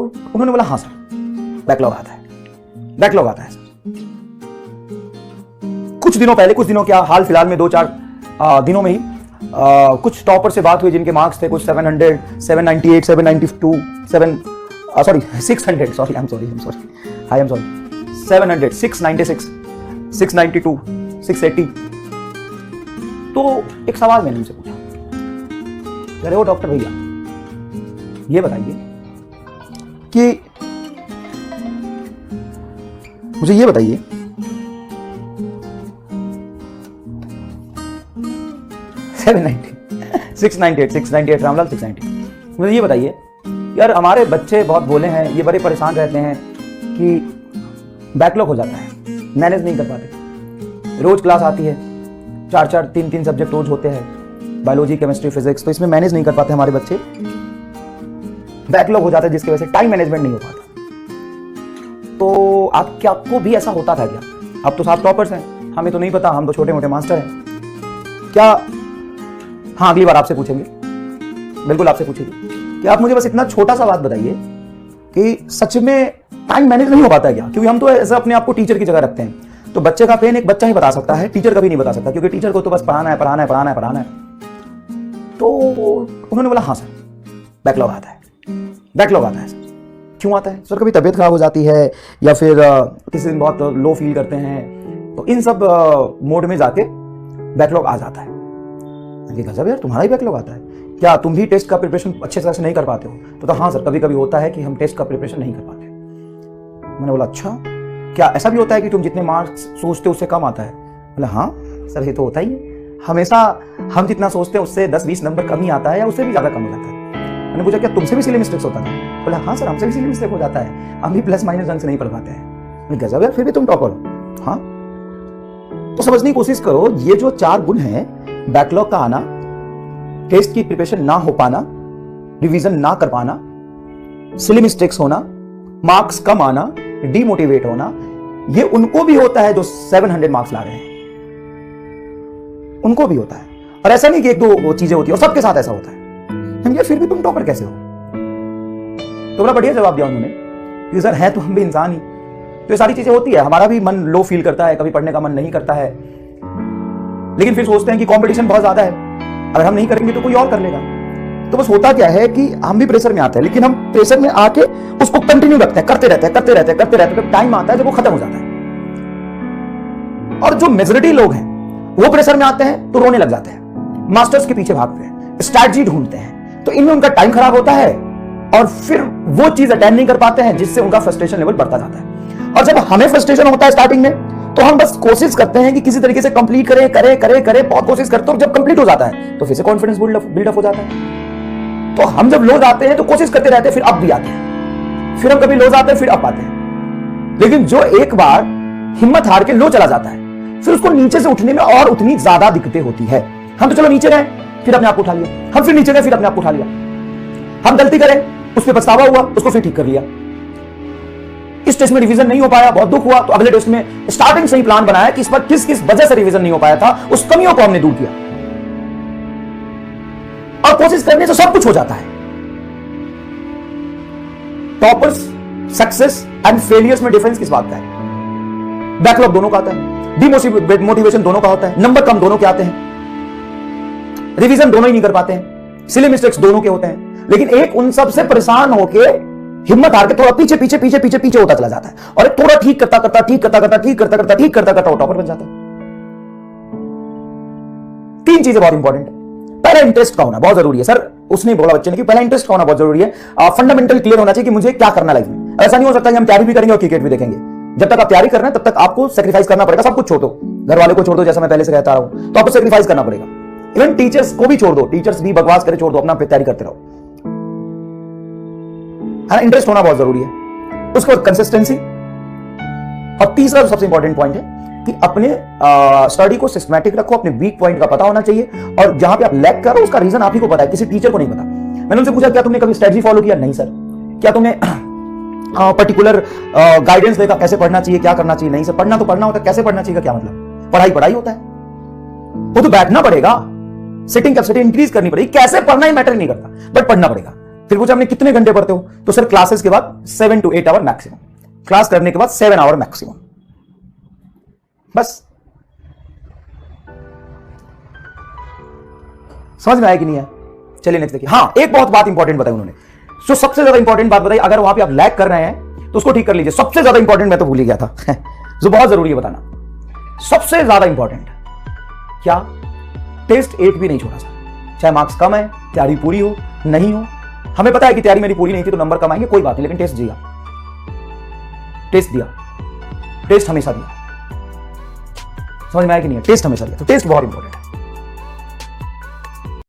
उन्होंने बोला हाँ सर बैकलॉग आता है, बैकलॉग आता है। कुछ दिनों पहले, कुछ दिनों क्या, हाल फिलहाल में 2-4 दिनों में ही कुछ टॉपर से बात हुई जिनके मार्क्स थे कुछ 700, 798, 792, 600, सॉरी आई एम सॉरी 700, 696, 692, 680। तो एक सवाल मैंने उनसे पूछा, अरे वो डॉक्टर भैया ये बताइए कि मुझे ये बताइए 790, 698, 698 रामलाल 690, मुझे ये बताइए यार हमारे बच्चे बहुत भोले हैं, ये बड़े परेशान रहते हैं कि बैकलॉग हो जाता है, मैनेज नहीं कर पाते, रोज क्लास आती है, 4-4, 3-3 सब्जेक्ट रोज होते हैं, बायोलॉजी, केमिस्ट्री, फिजिक्स, तो इसमें मैनेज नहीं कर पाते हमारे बच्चे, बैकलॉग हो जाता है जिसकी वजह से टाइम मैनेजमेंट नहीं हो पाता। तो आपको भी ऐसा होता था क्या? आप तो 7 टॉपर्स हैं, हमें तो नहीं पता, हम तो छोटे मोटे मास्टर हैं क्या? हाँ अगली बार आपसे पूछेंगे, बिल्कुल आपसे पूछेंगे कि आप मुझे बस इतना छोटा सा बात बताइए कि सच में टाइम मैनेज नहीं हो पाता है क्या? क्योंकि हम तो ऐसा अपने आप को टीचर की जगह रखते हैं, तो बच्चे का पेन एक बच्चा ही बता सकता है, टीचर कभी नहीं बता सकता, क्योंकि टीचर को तो बस पढ़ाना है, पढ़ाना है, पढ़ाना है, पढ़ाना है। तो उन्होंने बोला हाँ सर बैकलॉग आता है, बैकलॉग आता है सर। क्यों आता है सर? कभी तबीयत खराब हो जाती है या फिर किसी दिन बहुत लो फील करते हैं, तो इन सब मोड में जाके बैकलॉग आ जाता है। गजब यार तुम्हारा ही बैकलॉग आता है क्या? तुम भी टेस्ट का प्रिपरेशन अच्छे तरह से नहीं कर पाते हो? तो हाँ सर कभी कभी होता है कि हम टेस्ट का प्रिपरेशन नहीं कर पाते। मैंने बोला अच्छा क्या ऐसा भी होता है कि तुम जितने मार्क्स सोचते हो उससे कम आता है? बोला हाँ सर ये तो होता ही है, हमेशा हम जितना सोचते हैं उससे 10-20 नंबर कम ही आता है या उससे भी ज्यादा कम हो जाता है। मैंने पूछा क्या तुमसे भी सिली मिस्टेक्स होता था? बोला हाँ सर हमसे भी सिली मिस्टेक हो जाता है, हम भी प्लस माइनस ढंग से नहीं पढ़ पाते हैं। गजब यार फिर भी तुम टॉपर हो। हाँ तो समझने की कोशिश करो, ये जो 4 गुण हैं, बैकलॉग का आना, टेस्ट की प्रिपरेशन ना हो पाना, रिवीजन ना कर पाना, सिली मिस्टेक्स होना, मार्क्स कम आना, डीमोटिवेट होना, ये उनको भी होता है जो 700 मार्क्स ला रहे हैं, उनको भी होता है। और ऐसा नहीं कि 1-2 चीजें होती है, और सबके साथ ऐसा होता है। यार फिर भी तुम टॉपर कैसे हो? तो बड़ा बढ़िया जवाब दिया उन्होंने कि सर है तो हम भी इंसान ही, तो ये सारी चीजें होती है, हमारा भी मन लो फील करता है, कभी पढ़ने का मन नहीं करता है, लेकिन फिर सोचते हैं कि कंपटीशन बहुत ज्यादा है, अगर हम नहीं करेंगे तो कोई और कर लेगा। तो बस होता क्या है कि हम भी प्रेशर में आते हैं, लेकिन हम प्रेशर में आके उसको कंटिन्यू रखते हैं, करते रहते हैं, टाइम आता है जब वो खत्म हो जाता है। और जो मेजॉरिटी लोग हैं वो प्रेशर में आते हैं तो रोने लग जाते हैं, मास्टर्स के पीछे भागते हैं, स्ट्रैटेजी ढूंढते हैं, तो इनमें उनका टाइम खराब होता है और फिर वो चीज अटेंड नहीं कर पाते हैं, जिससे उनका फ्रस्ट्रेशन लेवल बढ़ता जाता है। और जब हमें फ्रस्ट्रेशन होता है स्टार्टिंग में, तो हम बस कोशिश करते हैं कि किसी तरीके से कंप्लीट करें, बहुत कोशिश करते हैं, और जब कंप्लीट हो जाता है तो फिर से कॉन्फिडेंस बिल्डअप हो जाता है। तो हम जब लो जाते हैं तो कोशिश करते रहते हैं, फिर अप भी आते हैं, फिर हम कभी लो जाते हैं, फिर अप आते हैं। लेकिन जो एक बार हिम्मत हार के लो चला जाता है, फिर उसको नीचे से उठने में और उतनी ज्यादा दिक्कतें होती है। हम तो चलो नीचे गए, फिर अपने आप को उठा लिया, हम फिर नीचे गए, फिर अपने आप को उठा लिया, हम गलती करें, उस पर पछतावा हुआ, उसको फिर ठीक कर लिया। इस टेस्ट में रिवीजन नहीं हो पाया, बहुत दुख हुआ, तो अगले टेस्ट में स्टार्टिंग से ही प्लान बनाया कि इस पर किस किस वजह से रिवीजन नहीं हो पाया था, उस कमियों को हमने दूर किया, और कोशिश करने से सब कुछ हो जाता है। टॉपर्स सक्सेस एंड फेलियर्स में डिफरेंस किस बात का है? बैकलॉग दोनों का आता है, डिमोटिवेशन दोनों का होता है, नंबर कम दोनों के आते हैं, रिवीजन दोनों ही नहीं कर पाते हैं, सिली मिस्टेक्स दोनों के होते हैं, लेकिन एक उन सब से परेशान होके हिम्मत हार के थोड़ा पीछे होता चला जाता है, और एक थोड़ा ठीक करता वो टॉपर बन जाता है। 3 चीजें बहुत इंपॉर्टेंट है। पहला इंटरेस्ट का होना बहुत जरूरी है। सर उसने बोला बच्चे ने कि पहला इंटरेस्ट का होना बहुत जरूरी है, फंडामेंटल क्लियर होना चाहिए कि मुझे क्या करना लाइफ में। ऐसा नहीं हो सकता कि हम तैयारी भी करेंगे और क्रिकेट भी देखेंगे। जब तक आप तैयारी कर रहे हैं तब तक आपको सेक्रीफाइस करना पड़ेगा, सब कुछ छोड़ दो, घर वाले को छोड़ दो, जैसा मैं पहले से कहता रहा हूं, तो आपको सेक्रीफाइस करना पड़ेगा। इवन टीचर्स को भी छोड़ दो, टीचर्स भी बकवास करे छोड़ दो, अपना तैयारी करते रहो। इंटरेस्ट होना बहुत जरूरी है। उसके बाद कंसिस्टेंसी, और तीसरा जो सबसे इंपॉर्टेंट पॉइंट है कि अपने स्टडी को सिस्टमैटिक रखो, अपने वीक पॉइंट का पता होना चाहिए, और जहां पे आप लैग कर रहे हो उसका रीजन आप ही को पता है, किसी टीचर को नहीं पता। मैंने उनसे पूछा क्या तुमने कभी स्ट्रेटजी फॉलो किया? नहीं सर। क्या तुमने पर्टिकुलर गाइडेंस देखा कैसे पढ़ना चाहिए, क्या करना चाहिए? नहीं सर। पढ़ना तो पढ़ना होता है, कैसे पढ़ना चाहिए क्या मतलब? पढ़ाई होता है, वो तो बैठना पड़ेगा, सिटिंग कैपेसिटी इंक्रीज करनी पड़ेगी, कैसे पढ़ना ही मैटर नहीं करता, बट पढ़ना पड़ेगा। फिर पूछा आपने कितने घंटे पढ़ते हो, तो सर क्लासेस के बाद 7 to 8 आवर मैक्सिमम, क्लास करने के बाद 7 आवर मैक्सिमम, बस। समझ में आया कि नहीं है? चलिए नेक्स्ट देखिए। हाँ, एक बहुत बात इंपॉर्टेंट बताई उन्होंने, जो सबसे ज्यादा इंपॉर्टेंट बात बताई, अगर वहां पे आप लैग कर रहे हैं तो उसको ठीक कर लीजिए। सबसे ज्यादा इंपॉर्टेंट मैं तो भूल ही गया था जो बहुत जरूरी है बताना, सबसे ज्यादा इंपॉर्टेंट क्या, टेस्ट 1 भी नहीं छोड़ा सर। चाहे मार्क्स कम है, तैयारी पूरी हो नहीं हो, हमें पता है कि तैयारी मेरी पूरी नहीं थी तो नंबर कम आएंगे, कोई बात नहीं, लेकिन टेस्ट दिया, टेस्ट दिया, टेस्ट हमेशा दिया। समझ में आया कि नहीं है? टेस्ट हमेशा दिया, तो टेस्ट बहुत इंपॉर्टेंट है।